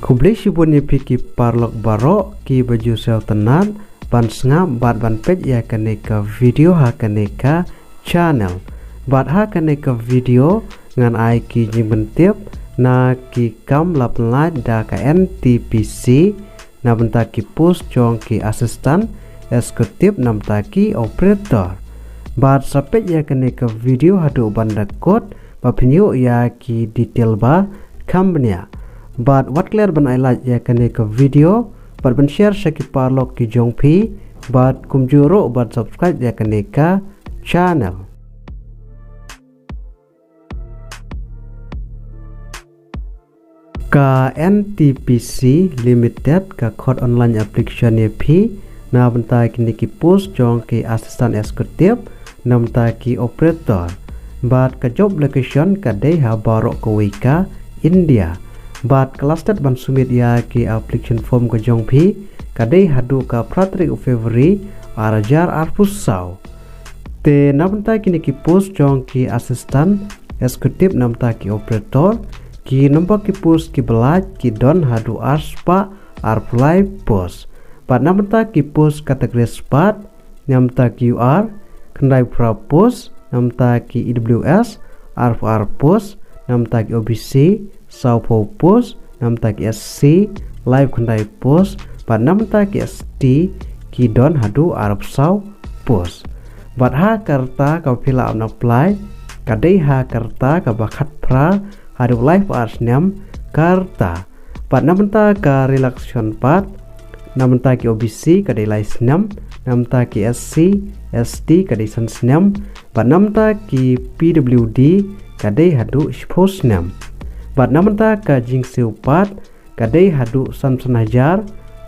Kublai shibun ye piki parlok barok ki baju sel tenan ban sengap bat ban pej ya kaneka video ha kaneka channel bat ha kaneka video ngan ai ki jimentip na ki kam lap lai da ka NTPC na benta ki post jong ki asisten eksekutif nam ta ki operator bat sapet ya kaneka video hadu banda kod ba penyu ya ki detail ba company but what clear ban I like ya kaneka video but ban share shaki parlok ki jong pi but kumjuro but subscribe ya kaneka channel ka NTPC limited ka code online application ye pi na benta kini ki post jong ki asisten eksekutif nam ta ki operator but ka job location ka dei ha barok ko wika India but cluster ban sumit ya ki application form ko jong pi kadai hadu ka pratrik Februari arajar arpusau te namta kini ki post jong ki asisten eksekutif namta ki operator ki nombor ki post ki belaj ki don hadu arspa arplay post but namta ki post kategori spat namta QR kendai pra post namta ki EWS arfar post namta ki OBC Saupo post namta ki SC live kendai post but namta ki ST ki don hadu Arab sau post but ha karta ka pila on apply kadai ha karta ka bakat pra hadu live arsnyam karta but namta ka relaxation part namta ki OBC kadai licenam namta ki SC ST kadai sansnyam but namta ki PWD kadai hadu posnam bat namanta ka jing seupat kadai hadu sanhajar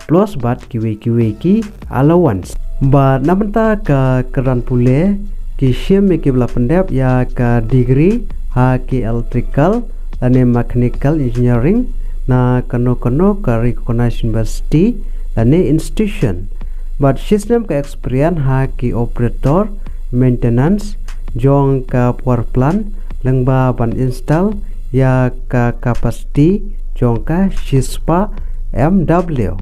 plus bat kiwi ki allowance bat namanta ka keran pule ki shim ki bla pendap ya ka degree ha ki electrical dan mechanical engineering na kano ka recognized university dan institution bat system ka experience ha ki operator maintenance jong ka power plant lengba ban install ya ka capacity jongka shispa MW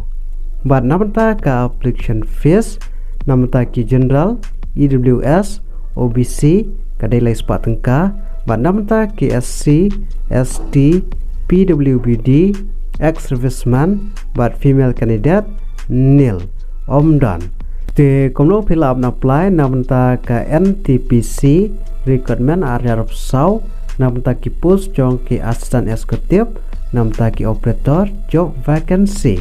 bat namta ka application fees namta ki general EWS OBC kadai lai spa tengka bat namta ki SC ST PWBD ex serviceman bat female candidate nil omdan te komno fill up na apply namta ka NTPC recruitment area of sau namta ki post jong ki asisten eksekutif namta ki operator job vacancy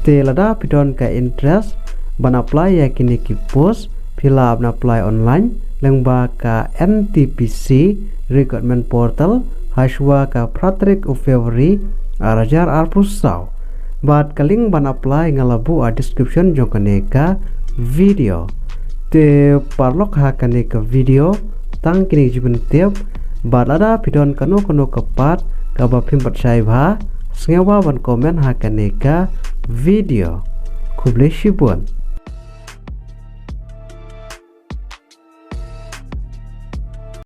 te lada pidon ka interest ban apply ya kini ki post fill up na apply online lengba ka NTPC recruitment portal haswa ka pratrik Februari arajar arpusau bat kaling ban apply ngalabu a description jong kaneka video te parlok ha kaneka video tang kini jiben tiap bat ada pidon kano kepat kaba pimpat syaiba sengawa ban komen ha kaneka video kublai shibun